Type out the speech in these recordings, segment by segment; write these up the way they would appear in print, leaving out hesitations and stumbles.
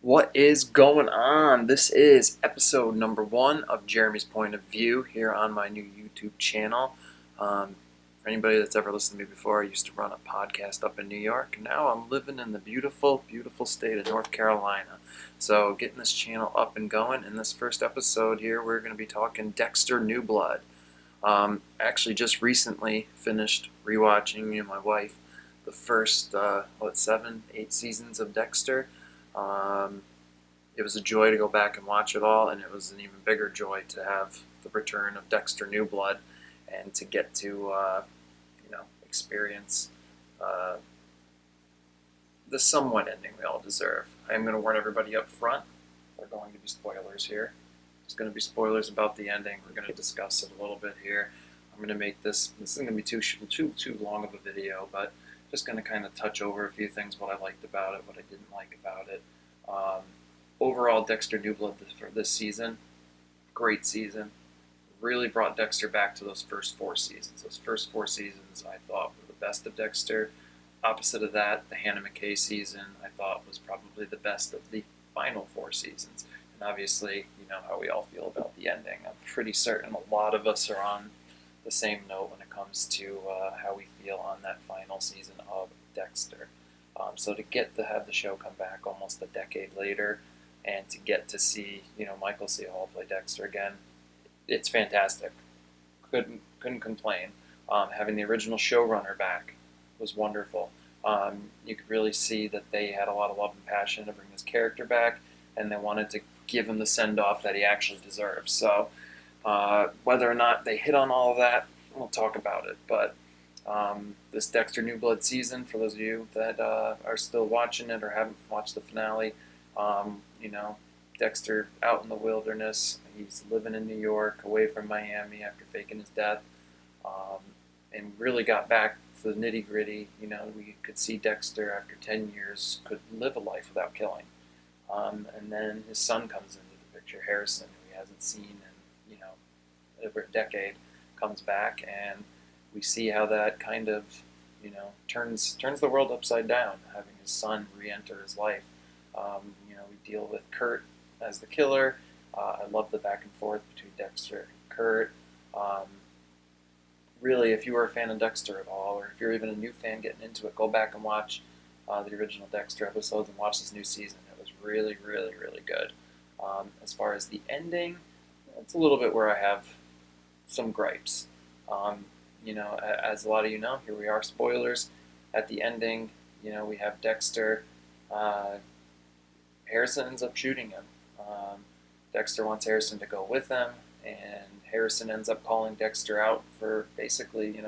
What is going on? This is episode number 1 of Jeremy's Point of View here on my new YouTube channel. For anybody that's ever listened to me before, I used to run a podcast up in New York. Now I'm living in the beautiful, beautiful state of North Carolina. So getting this channel up and going. In this first episode here, we're going to be talking Dexter New Blood. Actually just recently finished rewatching, me and my wife, the first, 7, 8 seasons of Dexter. It was a joy to go back and watch it all, and it was an even bigger joy to have the return of Dexter New Blood and to get to experience the somewhat ending we all deserve. I am going to warn everybody up front. There are going to be spoilers here. There's going to be spoilers about the ending. We're going to discuss it a little bit here. I'm going to make this isn't going to be too long of a video, but just going to kind of touch over a few things, what I liked about it, what I didn't like about it. Overall, Dexter New Blood for this season, great season. Really brought Dexter back to those first 4 seasons. Those first 4 seasons I thought were the best of Dexter. Opposite of that, the Hannah McKay season I thought was probably the best of the final 4 seasons. And obviously, you know how we all feel about the ending. I'm pretty certain a lot of us are on the same note when it comes to how we feel on that final season of Dexter. So to get to have the show come back almost a decade later, and to get to see Michael C. Hall play Dexter again, it's fantastic. Couldn't complain. Having the original showrunner back was wonderful. You could really see that they had a lot of love and passion to bring this character back, and they wanted to give him the send-off that he actually deserves. So whether or not they hit on all of that, we'll talk about it. But this Dexter New Blood season, for those of you that are still watching it or haven't watched the finale, Dexter out in the wilderness. He's living in New York, away from Miami after faking his death, and really got back to the nitty gritty. We could see Dexter after 10 years could live a life without killing. And then his son comes into the picture, Harrison, who he hasn't seen in over a decade, comes back, and we see how that kind of turns the world upside down, having his son re-enter his life. We deal with Kurt as the killer. I love the back and forth between Dexter and Kurt. Really, if you were a fan of Dexter at all, or if you're even a new fan getting into it, go back and watch the original Dexter episodes and watch this new season. It was really, really, really good. As far as the ending, it's a little bit where I have some gripes. As a lot of you know, here we are, spoilers. At the ending, we have Dexter. Harrison ends up shooting him. Dexter wants Harrison to go with him, and Harrison ends up calling Dexter out for basically,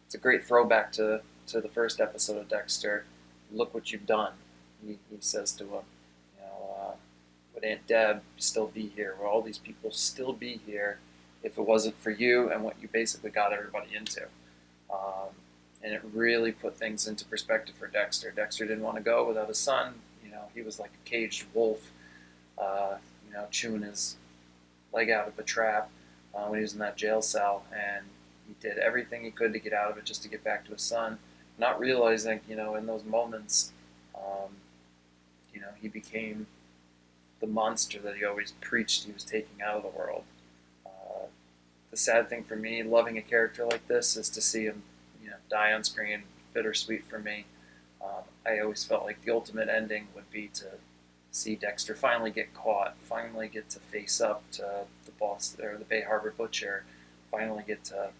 it's a great throwback to the first episode of Dexter. Look what you've done, he says to him. Would Aunt Deb still be here? Would all these people still be here if it wasn't for you and what you basically got everybody into? And it really put things into perspective for Dexter. Dexter didn't want to go without his son. He was like a caged wolf, chewing his leg out of a trap when he was in that jail cell, and he did everything he could to get out of it just to get back to his son, not realizing, in those moments, he became the monster that he always preached he was taking out of the world. The sad thing for me, loving a character like this, is to see him, die on screen. Bittersweet for me. I always felt like the ultimate ending would be to see Dexter finally get caught, finally get to face up to the boss, or the Bay Harbor Butcher, finally get to,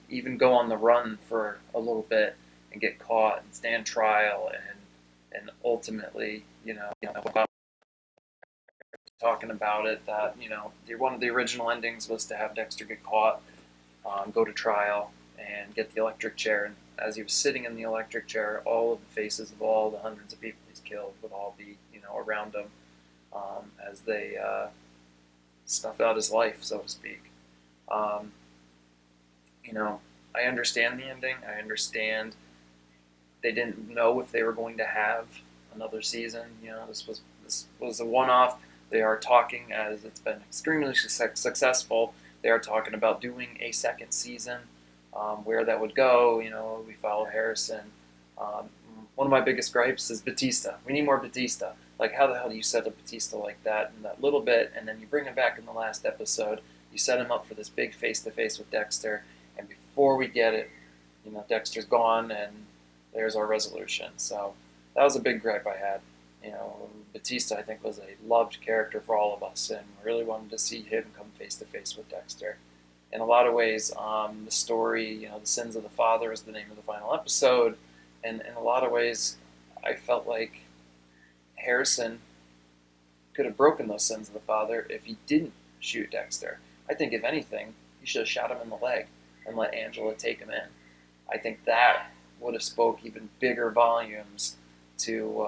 even go on the run for a little bit and get caught and stand trial, and ultimately, talking about it, that one of the original endings was to have Dexter get caught, go to trial, and get the electric chair. And as he was sitting in the electric chair, all of the faces of all the hundreds of people he's killed would all be around him, as they snuff out his life, so to speak. I understand the ending. I understand they didn't know if they were going to have another season. This was a one-off. They are talking, as it's been extremely successful, they are talking about doing a second season. Where that would go, we follow Harrison. one of my biggest gripes is Batista. We need more Batista. Like, how the hell do you set up Batista like that in that little bit, and then you bring him back in the last episode? You set him up for this big face-to-face with Dexter, and before we get it, Dexter's gone, and there's our resolution. So that was a big gripe I had. Batista, I think, was a loved character for all of us, and really wanted to see him come face-to-face with Dexter. In a lot of ways, the story, the sins of the father is the name of the final episode, and in a lot of ways, I felt like Harrison could have broken those sins of the father if he didn't shoot Dexter. I think, if anything, he should have shot him in the leg and let Angela take him in. I think that would have spoke even bigger volumes to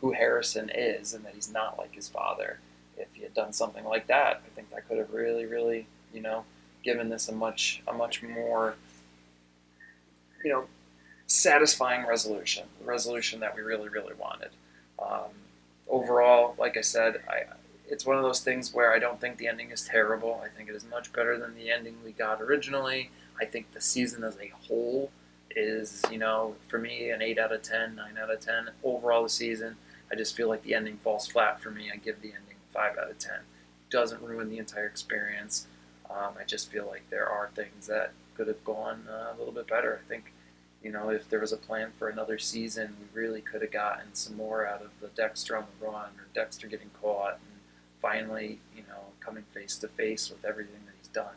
who Harrison is, and that he's not like his father. If he had done something like that, I think that could have really, really, given this a much more, satisfying resolution, the resolution that we really, really wanted. Overall, like I said, it's one of those things where I don't think the ending is terrible. I think it is much better than the ending we got originally. I think the season as a whole is, for me, an 8 out of 10, 9 out of 10. Overall, the season, I just feel like the ending falls flat for me. I give the ending 5 out of 10. It doesn't ruin the entire experience. I just feel like there are things that could have gone a little bit better. I think, if there was a plan for another season, we really could have gotten some more out of the Dexter on the run, or Dexter getting caught, and finally, coming face to face with everything that he's done.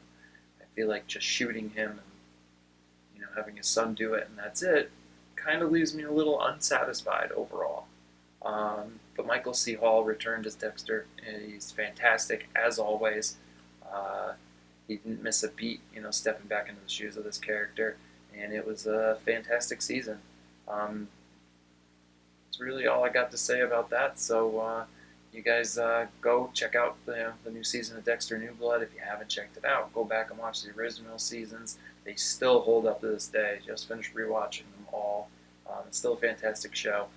I feel like just shooting him and, having his son do it, and that's it, kind of leaves me a little unsatisfied overall. But Michael C. Hall returned as Dexter. He's fantastic, as always. He didn't miss a beat, stepping back into the shoes of this character, and it was a fantastic season. That's really all I got to say about that. So you guys go check out the new season of Dexter New Blood. If you haven't checked it out, go back and watch the original seasons. They still hold up to this day. Just finished rewatching them all. It's still a fantastic show.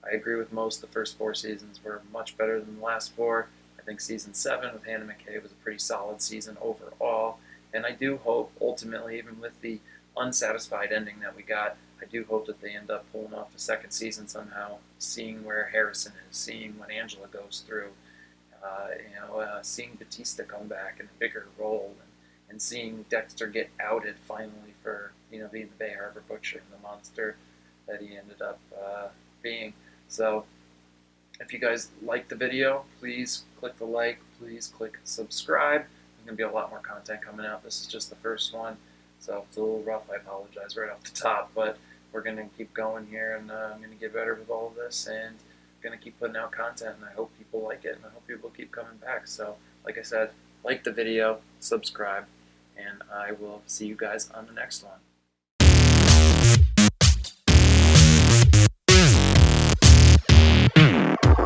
I agree with most. The first 4 seasons were much better than the last 4. I think season 7 with Hannah McKay was a pretty solid season overall. And I do hope, ultimately, even with the unsatisfied ending that we got, I do hope that they end up pulling off a second season somehow, seeing where Harrison is, seeing what Angela goes through, seeing Batista come back in a bigger role, and seeing Dexter get outed finally for being the Bay Harbor Butcher and the monster that he ended up being. So if you guys like the video, please click the like, please click subscribe. There's going to be a lot more content coming out. This is just the first one, so if it's a little rough, I apologize right off the top, but we're going to keep going here, and I'm going to get better with all of this, and I'm going to keep putting out content, and I hope people like it, and I hope people keep coming back. So like I said, like the video, subscribe, and I will see you guys on the next one.